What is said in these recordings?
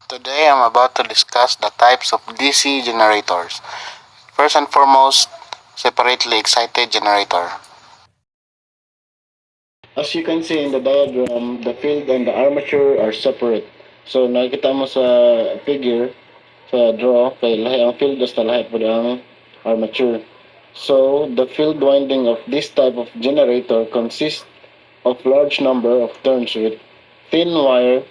Today I'm about to discuss the types of DC generators. First and foremost, separately excited generator. As you can see in the diagram, the field and the armature are separate. So nakita mo sa figure, sa draw, kay lahi ang field basta lahi po ang armature. So the field winding of this type of generator consists of large number of turns with thin wire,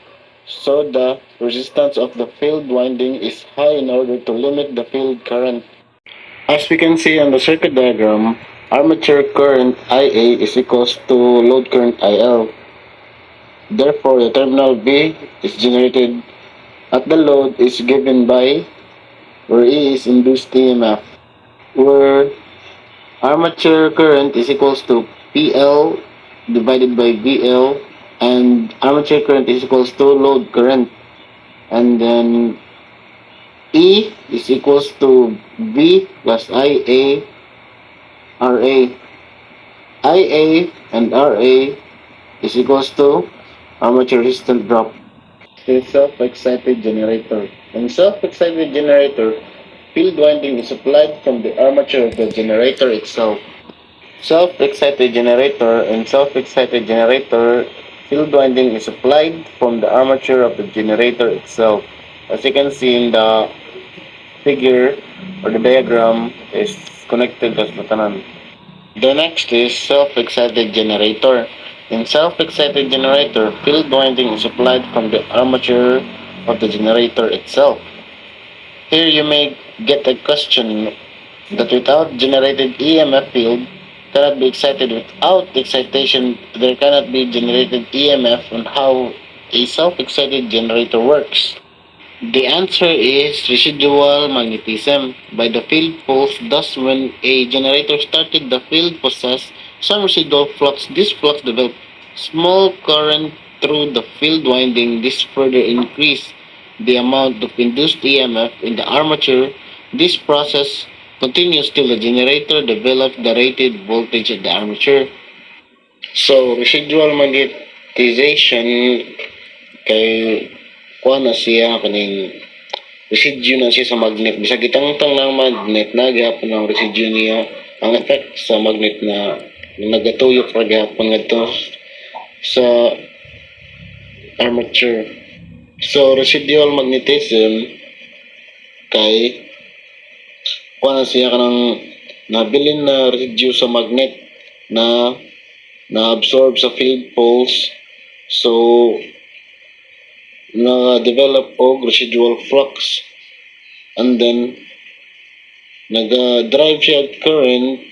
so the resistance of the field winding is high in order to limit the field current. As we can see on the circuit diagram, armature current IA is equals to load current IL. Therefore, the terminal B is generated at the load is given by where E is induced EMF, where armature current is equals to PL divided by VL, and armature current is equals to load current, and then E is equals to V plus IA RA. IA and RA is equals to armature resistance drop. In self-excited generator. In self-excited generator, field winding is applied from the armature of the generator itself. Self-excited generator and self-excited generator, field winding is applied from the armature of the generator itself. As you can see in the figure or the diagram is connected as batanan. The next is self-excited generator. In self-excited generator, field winding is applied from the armature of the generator itself. Here you may get a question that without generated EMF field cannot be excited. Without excitation, there cannot be generated EMF on how a self-excited generator works. The answer is residual magnetism by the field poles. Thus, when a generator started, the field possessed some residual flux. This flux developed small current through the field winding. This further increased the amount of induced EMF in the armature. This process continues till the generator develops the rated voltage at the armature. So, residual magnetization kay kuha na siya kaning residue na siya sa magnet. Bisag itangtang ng magnet, nagihapon ang residue niya. Ang effect sa magnet na nagatuyok ra gihapon ngadto sa armature. So, residual magnetism kay kuha na siya kanang nabilin na residue sa magnet na na-absorb sa field poles. So, na-develop og residual flux, and then nag-drive siya current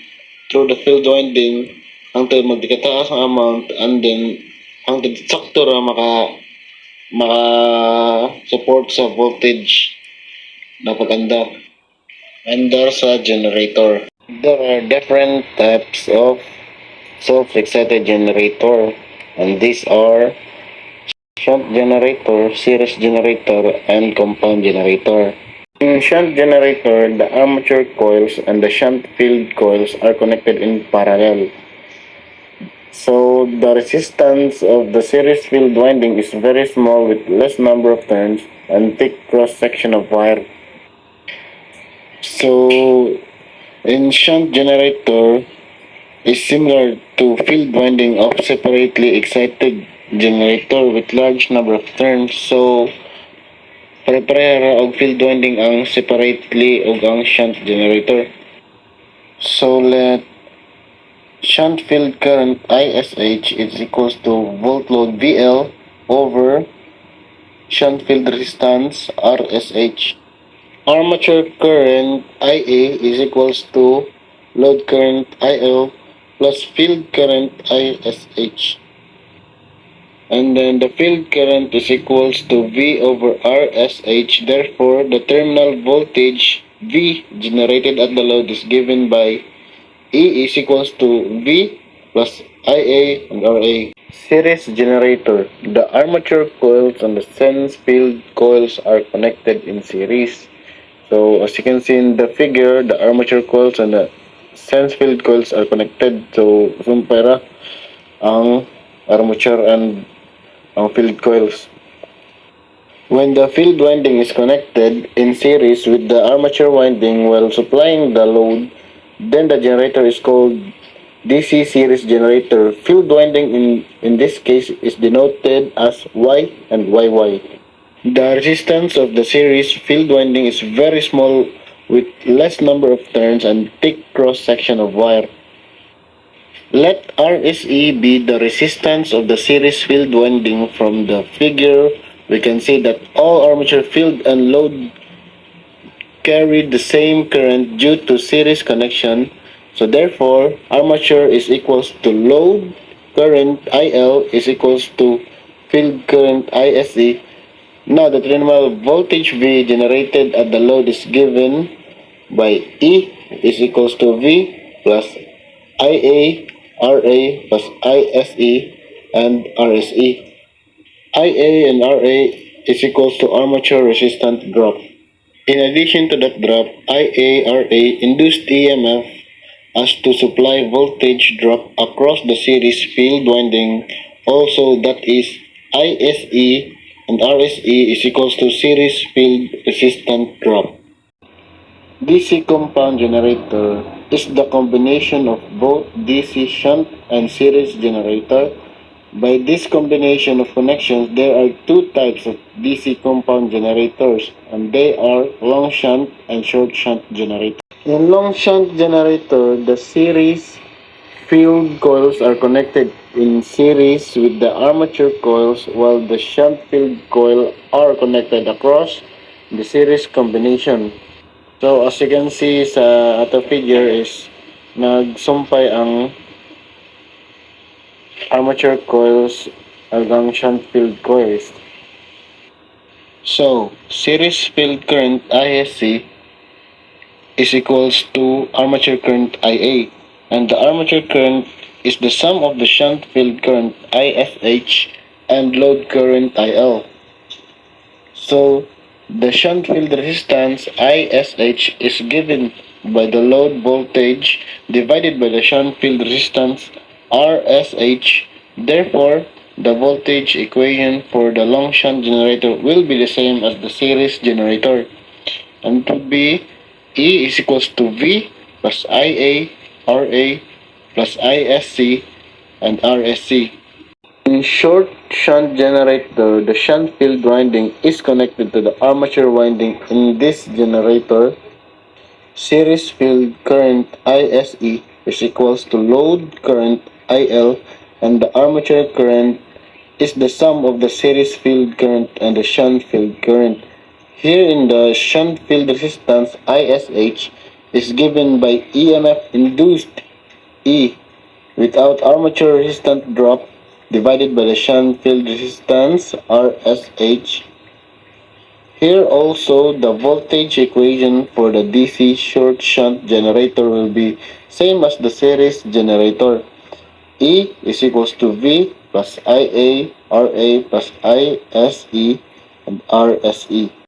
through the field winding hangtod magdikataas ang amount, and then hangtod sakto ra maka support sa voltage na paganda under sa generator. There are different types of self-excited generator, and these are shunt generator, series generator, and compound generator. In shunt generator, the armature coils and the shunt field coils are connected in parallel. So the resistance of the series field winding is very small with less number of turns and thick cross section of wire. So in shunt generator is similar to field winding of separately excited generator with large number of turns. So pare-pareha og field winding ang separately og ang shunt generator. So let shunt field current ISH is equals to volt load VL over shunt field resistance RSH. Armature current IA is equals to load current IL plus field current ISH. And then the field current is equals to V over RSH. Therefore, the terminal voltage V generated at the load is given by E is equals to V plus IA and RA. Series generator. The armature coils and the sense field coils are connected in series. So as you can see in the figure, the armature coils and the sense field coils are connected. So sumpara ang armature and ang field coils. When the field winding is connected in series with the armature winding while supplying the load, then the generator is called DC series generator. Field winding in this case is denoted as Y and YY. The resistance of the series field winding is very small with less number of turns and thick cross section of wire. Let RSE be the resistance of the series field winding. From the figure, we can see that all armature field and load carry the same current due to series connection. So therefore, armature is equals to load current IL is equals to field current ISE. Now the terminal voltage V generated at the load is given by E is equals to V plus IA, RA plus ISE and RSE. IA and RA is equals to armature resistance drop. In addition to that drop, IARA induced EMF as to supply voltage drop across the series field winding. Also, that is ISE and RSE is equals to series field resistance drop. DC compound generator is the combination of both DC shunt and series generator. By this combination of connections, there are two types of DC compound generators, and they are long shunt and short shunt generator. In long shunt generator, the series field coils are connected in series with the armature coils, while the shunt field coil are connected across the series combination. So as you can see sa ato figure is nagsumpay ang armature coils hanggang shunt field coils. So, series field current ISC is equals to armature current IA, and the armature current is the sum of the shunt field current ISH and load current IL. So, the shunt field resistance ISH is given by the load voltage divided by the shunt field resistance RSH. Therefore, the voltage equation for the long shunt generator will be the same as the series generator, and to be E is equals to V plus IA, RA plus ISC and RSC. In short shunt generator, the shunt field winding is connected to the armature winding. In this generator, series field current ISE is equals to load current IL, and the armature current is the sum of the series field current and the shunt field current. Here in the shunt field resistance ISH is given by EMF induced E without armature resistance drop divided by the shunt field resistance RSH. Here also the voltage equation for the DC short shunt generator will be same as the series generator. E is equals to V plus IA, RA plus ISE and RSE.